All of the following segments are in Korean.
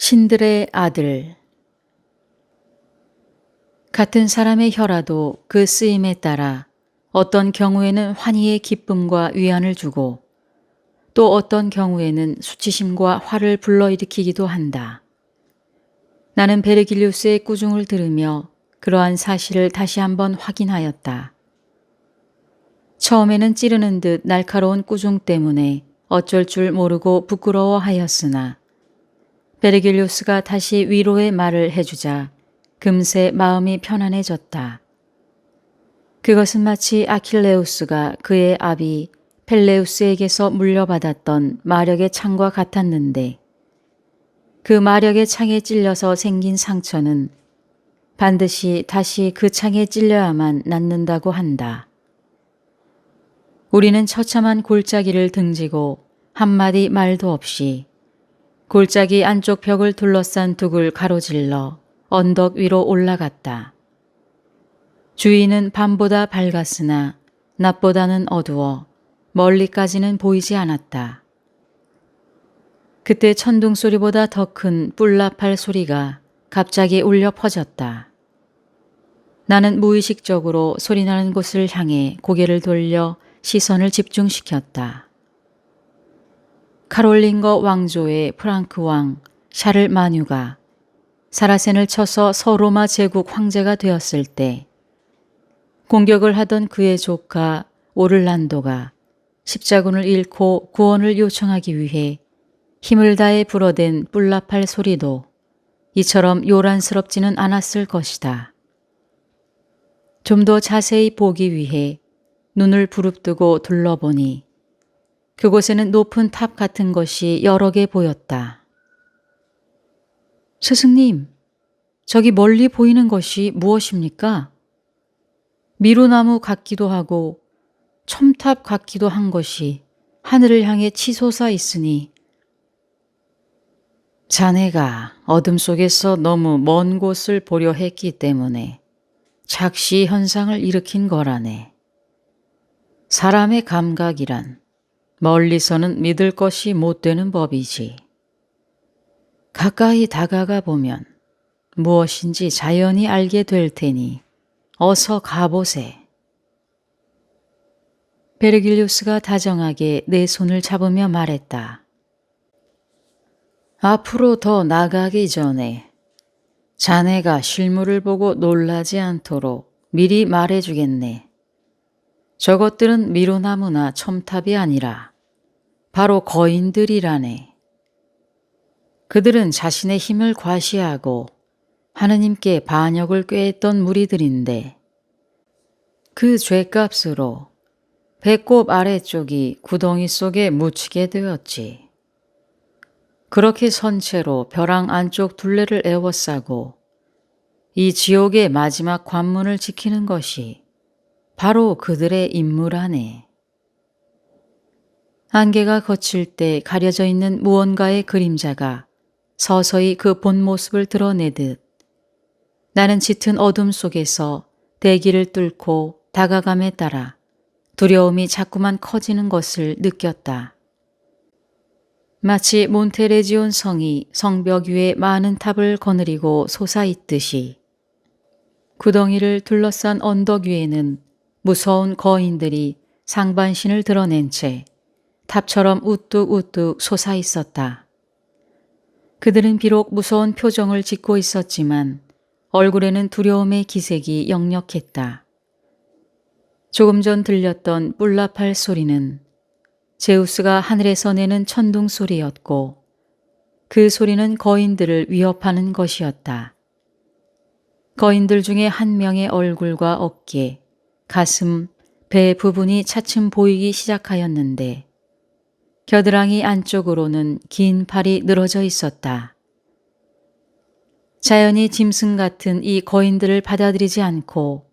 신들의 아들. 같은 사람의 혀라도 그 쓰임에 따라 어떤 경우에는 환희의 기쁨과 위안을 주고 또 어떤 경우에는 수치심과 화를 불러일으키기도 한다. 나는 베르길리우스의 꾸중을 들으며 그러한 사실을 다시 한번 확인하였다. 처음에는 찌르는 듯 날카로운 꾸중 때문에 어쩔 줄 모르고 부끄러워하였으나 베르길리우스가 다시 위로의 말을 해주자 금세 마음이 편안해졌다. 그것은 마치 아킬레우스가 그의 아비 펠레우스에게서 물려받았던 마력의 창과 같았는데 그 마력의 창에 찔려서 생긴 상처는 반드시 다시 그 창에 찔려야만 낫는다고 한다. 우리는 처참한 골짜기를 등지고 한마디 말도 없이 골짜기 안쪽 벽을 둘러싼 둑을 가로질러 언덕 위로 올라갔다. 주위는 밤보다 밝았으나 낮보다는 어두워 멀리까지는 보이지 않았다. 그때 천둥 소리보다 더 큰 뿔나팔 소리가 갑자기 울려 퍼졌다. 나는 무의식적으로 소리나는 곳을 향해 고개를 돌려 시선을 집중시켰다. 카롤링거 왕조의 프랑크 왕 샤를 마뉴가 사라센을 쳐서 서로마 제국 황제가 되었을 때 공격을 하던 그의 조카 오를란도가 십자군을 잃고 구원을 요청하기 위해 힘을 다해 불어댄 뿔나팔 소리도 이처럼 요란스럽지는 않았을 것이다. 좀 더 자세히 보기 위해 눈을 부릅뜨고 둘러보니 그곳에는 높은 탑 같은 것이 여러 개 보였다. 스승님, 저기 멀리 보이는 것이 무엇입니까? 미루나무 같기도 하고 첨탑 같기도 한 것이 하늘을 향해 치솟아 있으니 자네가 어둠 속에서 너무 먼 곳을 보려 했기 때문에 착시 현상을 일으킨 거라네. 사람의 감각이란 멀리서는 믿을 것이 못 되는 법이지. 가까이 다가가 보면 무엇인지 자연히 알게 될 테니 어서 가보세. 베르길리우스가 다정하게 내 손을 잡으며 말했다. 앞으로 더 나가기 전에 자네가 실물을 보고 놀라지 않도록 미리 말해주겠네. 저것들은 미로나무나 첨탑이 아니라 바로 거인들이라네. 그들은 자신의 힘을 과시하고 하느님께 반역을 꾀했던 무리들인데 그 죄값으로 배꼽 아래쪽이 구덩이 속에 묻히게 되었지. 그렇게 선체로 벼랑 안쪽 둘레를 에워싸고 이 지옥의 마지막 관문을 지키는 것이 바로 그들의 임무라네. 안개가 거칠 때 가려져 있는 무언가의 그림자가 서서히 그 본 모습을 드러내듯 나는 짙은 어둠 속에서 대기를 뚫고 다가감에 따라 두려움이 자꾸만 커지는 것을 느꼈다. 마치 몬테레지온 성이 성벽 위에 많은 탑을 거느리고 솟아있듯이 구덩이를 둘러싼 언덕 위에는 무서운 거인들이 상반신을 드러낸 채 탑처럼 우뚝우뚝 솟아있었다. 그들은 비록 무서운 표정을 짓고 있었지만 얼굴에는 두려움의 기색이 역력했다. 조금 전 들렸던 뿔나팔 소리는 제우스가 하늘에서 내는 천둥 소리였고 그 소리는 거인들을 위협하는 것이었다. 거인들 중에 한 명의 얼굴과 어깨, 가슴, 배 부분이 차츰 보이기 시작하였는데 겨드랑이 안쪽으로는 긴 팔이 늘어져 있었다. 자연이 짐승 같은 이 거인들을 받아들이지 않고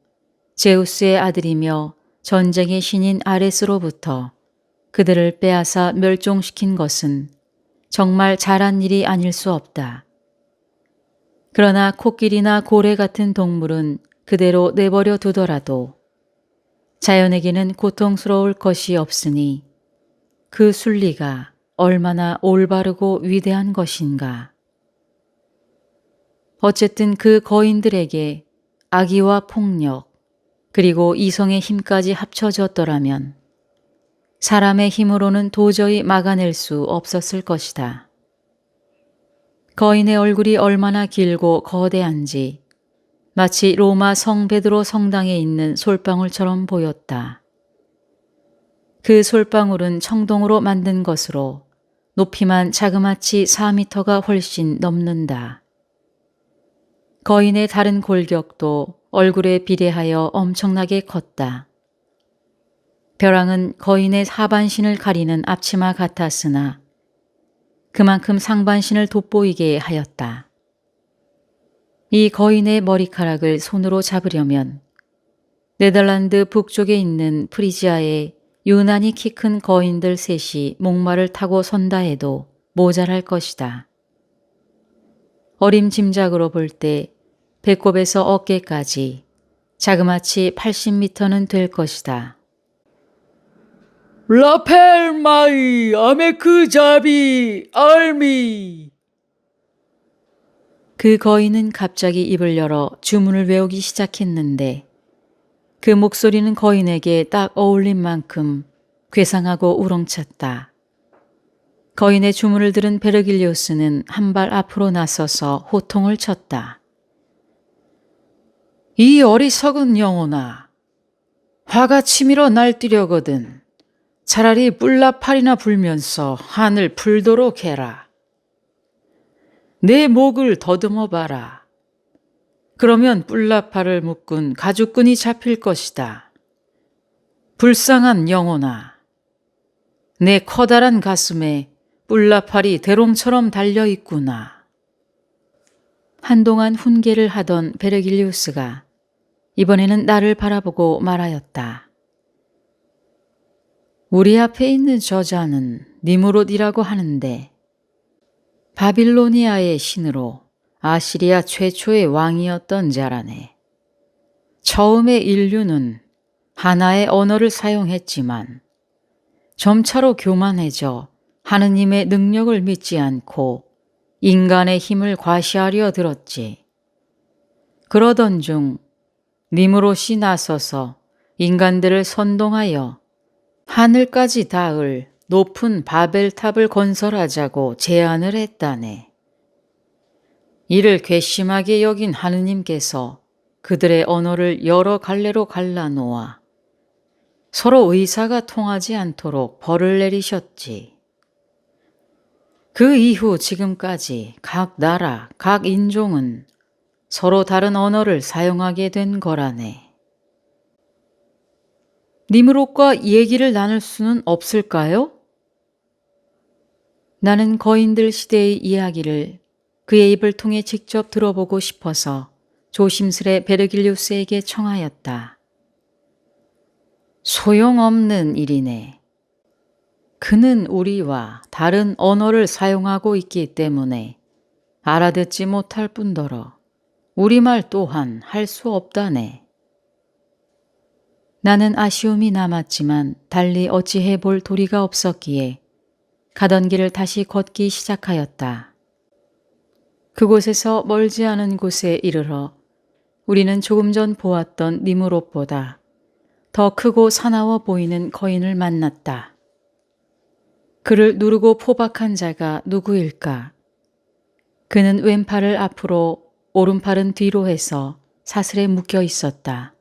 제우스의 아들이며 전쟁의 신인 아레스로부터 그들을 빼앗아 멸종시킨 것은 정말 잘한 일이 아닐 수 없다. 그러나 코끼리나 고래 같은 동물은 그대로 내버려 두더라도 자연에게는 고통스러울 것이 없으니 그 순리가 얼마나 올바르고 위대한 것인가. 어쨌든 그 거인들에게 악의와 폭력, 그리고 이성의 힘까지 합쳐졌더라면 사람의 힘으로는 도저히 막아낼 수 없었을 것이다. 거인의 얼굴이 얼마나 길고 거대한지 마치 로마 성 베드로 성당에 있는 솔방울처럼 보였다. 그 솔방울은 청동으로 만든 것으로 높이만 자그마치 4미터가 훨씬 넘는다. 거인의 다른 골격도 얼굴에 비례하여 엄청나게 컸다. 벼랑은 거인의 하반신을 가리는 앞치마 같았으나 그만큼 상반신을 돋보이게 하였다. 이 거인의 머리카락을 손으로 잡으려면 네덜란드 북쪽에 있는 프리지아의 유난히 키 큰 거인들 셋이 목마를 타고 선다 해도 모자랄 것이다. 어림짐작으로 볼 때 배꼽에서 어깨까지 자그마치 80미터는 될 것이다. 라펠마이 아메크 자비 알미. 그 거인은 갑자기 입을 열어 주문을 외우기 시작했는데 그 목소리는 거인에게 딱 어울린 만큼 괴상하고 우렁찼다. 거인의 주문을 들은 베르길리우스는 한 발 앞으로 나서서 호통을 쳤다. 이 어리석은 영혼아, 화가 치밀어 날뛰려거든 차라리 뿔나팔이나 불면서 하늘 풀도록 해라. 내 목을 더듬어 봐라. 그러면 뿔나팔을 묶은 가죽끈이 잡힐 것이다. 불쌍한 영혼아, 내 커다란 가슴에 뿔나팔이 대롱처럼 달려있구나. 한동안 훈계를 하던 베르길리우스가 이번에는 나를 바라보고 말하였다. 우리 앞에 있는 저자는 니무롯이라고 하는데 바빌로니아의 신으로 아시리아 최초의 왕이었던 자라네. 처음에 인류는 하나의 언어를 사용했지만 점차로 교만해져 하느님의 능력을 믿지 않고 인간의 힘을 과시하려 들었지. 그러던 중 니무롯이 나서서 인간들을 선동하여 하늘까지 닿을 높은 바벨탑을 건설하자고 제안을 했다네. 이를 괘씸하게 여긴 하느님께서 그들의 언어를 여러 갈래로 갈라놓아 서로 의사가 통하지 않도록 벌을 내리셨지. 그 이후 지금까지 각 나라, 각 인종은 서로 다른 언어를 사용하게 된 거라네. 니무롯과 얘기를 나눌 수는 없을까요? 나는 거인들 시대의 이야기를 그의 입을 통해 직접 들어보고 싶어서 조심스레 베르길리우스에게 청하였다. 소용없는 일이네. 그는 우리와 다른 언어를 사용하고 있기 때문에 알아듣지 못할 뿐더러 우리말 또한 할 수 없다네. 나는 아쉬움이 남았지만 달리 어찌해 볼 도리가 없었기에 가던 길을 다시 걷기 시작하였다. 그곳에서 멀지 않은 곳에 이르러 우리는 조금 전 보았던 니무롯보다 더 크고 사나워 보이는 거인을 만났다. 그를 누르고 포박한 자가 누구일까? 그는 왼팔을 앞으로 오른팔은 뒤로 해서 사슬에 묶여 있었다.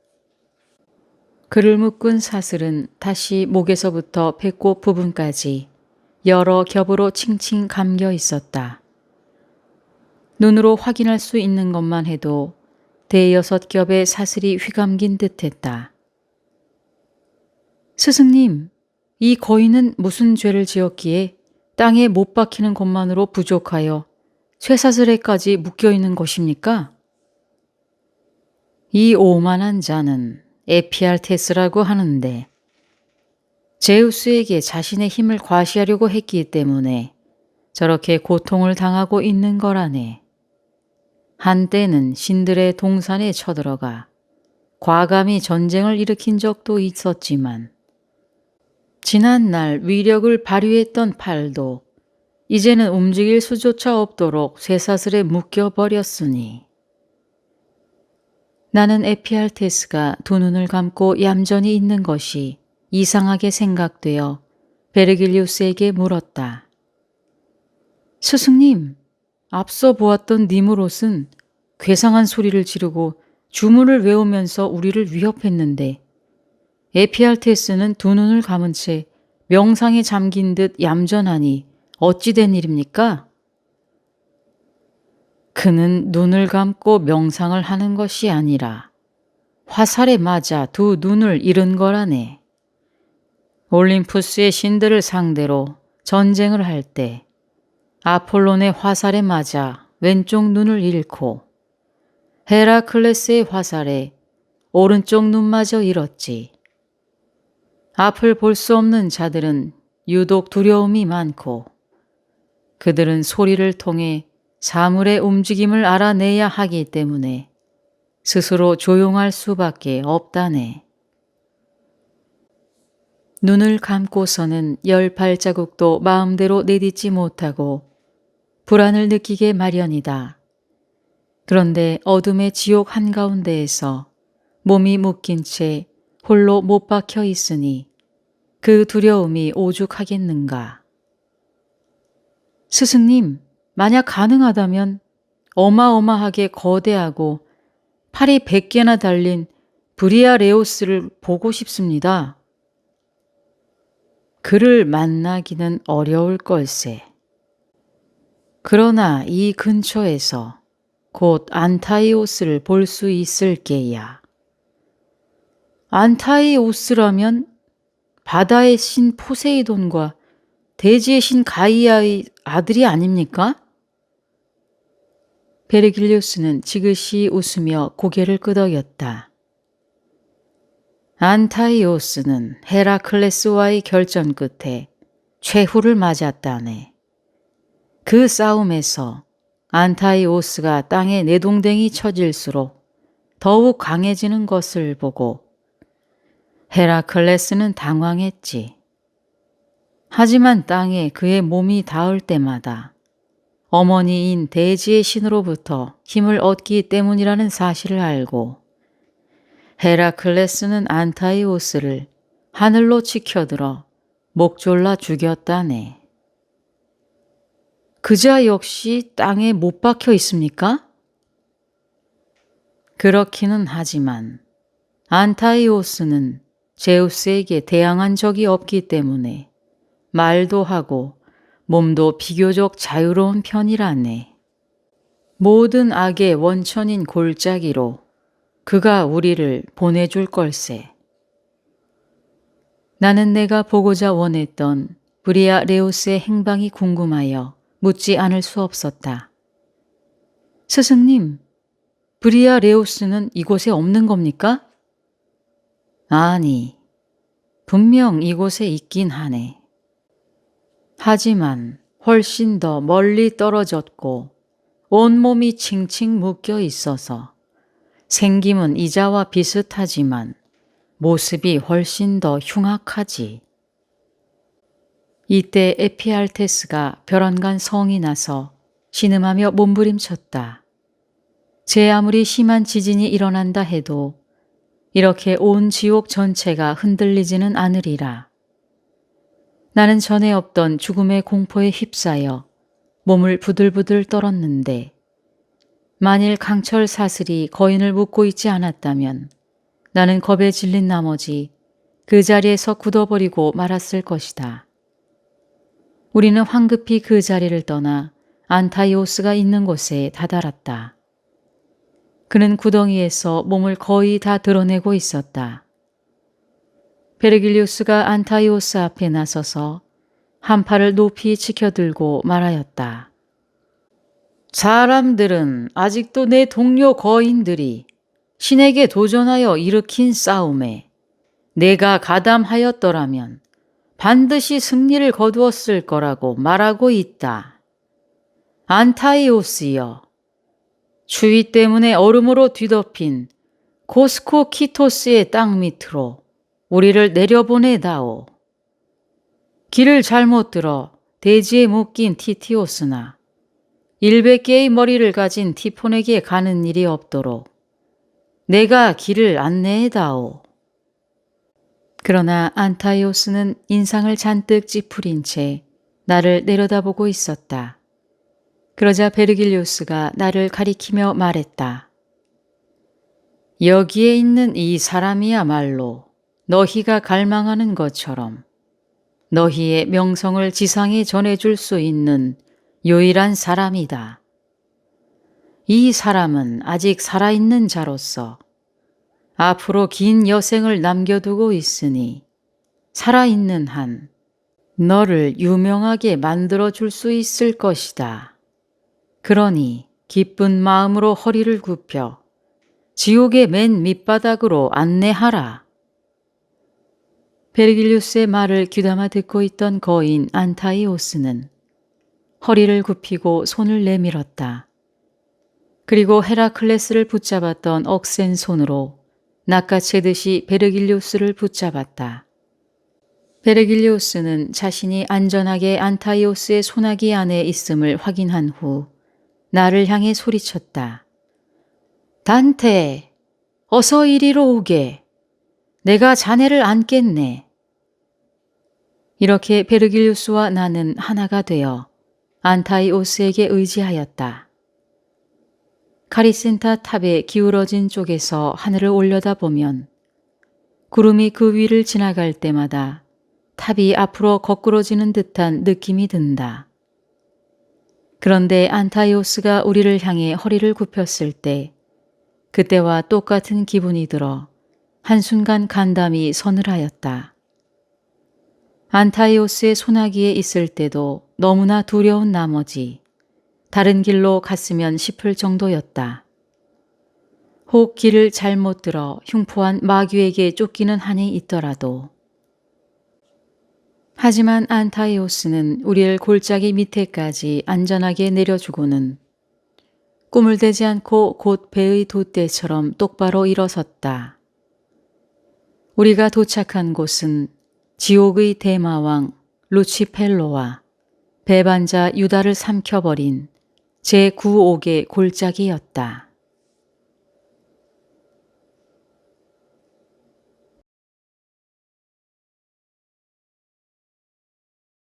그를 묶은 사슬은 다시 목에서부터 배꼽 부분까지 여러 겹으로 칭칭 감겨 있었다. 눈으로 확인할 수 있는 것만 해도 대여섯 겹의 사슬이 휘감긴 듯했다. 스승님, 이 거인은 무슨 죄를 지었기에 땅에 못 박히는 것만으로 부족하여 쇠사슬에까지 묶여 있는 것입니까? 이 오만한 자는 에피알테스라고 하는데 제우스에게 자신의 힘을 과시하려고 했기 때문에 저렇게 고통을 당하고 있는 거라네. 한때는 신들의 동산에 쳐들어가 과감히 전쟁을 일으킨 적도 있었지만 지난날 위력을 발휘했던 팔도 이제는 움직일 수조차 없도록 쇠사슬에 묶여버렸으니 나는 에피알테스가 두 눈을 감고 얌전히 있는 것이 이상하게 생각되어 베르길리우스에게 물었다. 스승님, 앞서 보았던 니무롯은 괴상한 소리를 지르고 주문을 외우면서 우리를 위협했는데 에피알테스는 두 눈을 감은 채 명상에 잠긴 듯 얌전하니 어찌 된 일입니까? 그는 눈을 감고 명상을 하는 것이 아니라 화살에 맞아 두 눈을 잃은 거라네. 올림푸스의 신들을 상대로 전쟁을 할 때 아폴론의 화살에 맞아 왼쪽 눈을 잃고 헤라클레스의 화살에 오른쪽 눈마저 잃었지. 앞을 볼 수 없는 자들은 유독 두려움이 많고 그들은 소리를 통해 사물의 움직임을 알아내야 하기 때문에 스스로 조용할 수밖에 없다네. 눈을 감고서는 10발자국도 마음대로 내딛지 못하고 불안을 느끼게 마련이다. 그런데 어둠의 지옥 한가운데에서 몸이 묶인 채 홀로 못 박혀 있으니 그 두려움이 오죽하겠는가. 스승님, 만약 가능하다면 어마어마하게 거대하고 팔이 100개나 달린 브리아레오스를 보고 싶습니다. 그를 만나기는 어려울 걸세. 그러나 이 근처에서 곧 안타이오스를 볼 수 있을 게야. 안타이오스라면 바다의 신 포세이돈과 대지의 신 가이아의 아들이 아닙니까? 베르길리우스는 지그시 웃으며 고개를 끄덕였다. 안타이오스는 헤라클레스와의 결전 끝에 최후를 맞았다네. 그 싸움에서 안타이오스가 땅에 내동댕이 쳐질수록 더욱 강해지는 것을 보고 헤라클레스는 당황했지. 하지만 땅에 그의 몸이 닿을 때마다 어머니인 대지의 신으로부터 힘을 얻기 때문이라는 사실을 알고 헤라클레스는 안타이오스를 하늘로 치켜들어 목 졸라 죽였다네. 그자 역시 땅에 못 박혀 있습니까? 그렇기는 하지만 안타이오스는 제우스에게 대항한 적이 없기 때문에 말도 하고 몸도 비교적 자유로운 편이라네. 모든 악의 원천인 골짜기로 그가 우리를 보내줄 걸세. 나는 내가 보고자 원했던 브리아레오스의 행방이 궁금하여 묻지 않을 수 없었다. 스승님, 브리아레오스는 이곳에 없는 겁니까? 아니, 분명 이곳에 있긴 하네. 하지만 훨씬 더 멀리 떨어졌고 온몸이 칭칭 묶여 있어서 생김은 이자와 비슷하지만 모습이 훨씬 더 흉악하지. 이때 에피알테스가 벼랑간 성이 나서 신음하며 몸부림쳤다. 제 아무리 심한 지진이 일어난다 해도 이렇게 온 지옥 전체가 흔들리지는 않으리라. 나는 전에 없던 죽음의 공포에 휩싸여 몸을 부들부들 떨었는데 만일 강철 사슬이 거인을 묶고 있지 않았다면 나는 겁에 질린 나머지 그 자리에서 굳어버리고 말았을 것이다. 우리는 황급히 그 자리를 떠나 안타이오스가 있는 곳에 다다랐다. 그는 구덩이에서 몸을 거의 다 드러내고 있었다. 베르길리우스가 안타이오스 앞에 나서서 한 팔을 높이 치켜들고 말하였다. 사람들은 아직도 내 동료 거인들이 신에게 도전하여 일으킨 싸움에 내가 가담하였더라면 반드시 승리를 거두었을 거라고 말하고 있다. 안타이오스여, 추위 때문에 얼음으로 뒤덮인 코스코 키토스의 땅 밑으로 우리를 내려보내다오. 길을 잘못 들어 대지에 묶인 티티오스나 100개의 머리를 가진 티폰에게 가는 일이 없도록 내가 길을 안내해다오. 그러나 안타이오스는 인상을 잔뜩 찌푸린 채 나를 내려다보고 있었다. 그러자 베르길리우스가 나를 가리키며 말했다. 여기에 있는 이 사람이야말로 너희가 갈망하는 것처럼 너희의 명성을 지상에 전해줄 수 있는 유일한 사람이다. 이 사람은 아직 살아있는 자로서 앞으로 긴 여생을 남겨두고 있으니 살아있는 한 너를 유명하게 만들어줄 수 있을 것이다. 그러니 기쁜 마음으로 허리를 굽혀 지옥의 맨 밑바닥으로 안내하라. 베르길리우스의 말을 귀담아 듣고 있던 거인 안타이오스는 허리를 굽히고 손을 내밀었다. 그리고 헤라클레스를 붙잡았던 억센 손으로 낚아채듯이 베르길리우스를 붙잡았다. 베르길리우스는 자신이 안전하게 안타이오스의 소나기 안에 있음을 확인한 후 나를 향해 소리쳤다. 단테, 어서 이리로 오게. 내가 자네를 안겠네. 이렇게 베르길리우스와 나는 하나가 되어 안타이오스에게 의지하였다. 카리센타 탑의 기울어진 쪽에서 하늘을 올려다보면 구름이 그 위를 지나갈 때마다 탑이 앞으로 거꾸러지는 듯한 느낌이 든다. 그런데 안타이오스가 우리를 향해 허리를 굽혔을 때 그때와 똑같은 기분이 들어 한순간 간담이 서늘하였다. 안타이오스의 소나기에 있을 때도 너무나 두려운 나머지 다른 길로 갔으면 싶을 정도였다. 혹 길을 잘못 들어 흉포한 마귀에게 쫓기는 한이 있더라도. 하지만 안타이오스는 우리를 골짜기 밑에까지 안전하게 내려주고는 꿈을 대지 않고 곧 배의 돛대처럼 똑바로 일어섰다. 우리가 도착한 곳은 지옥의 대마왕 루치펠로와 배반자 유다를 삼켜버린 제9옥의 골짜기였다.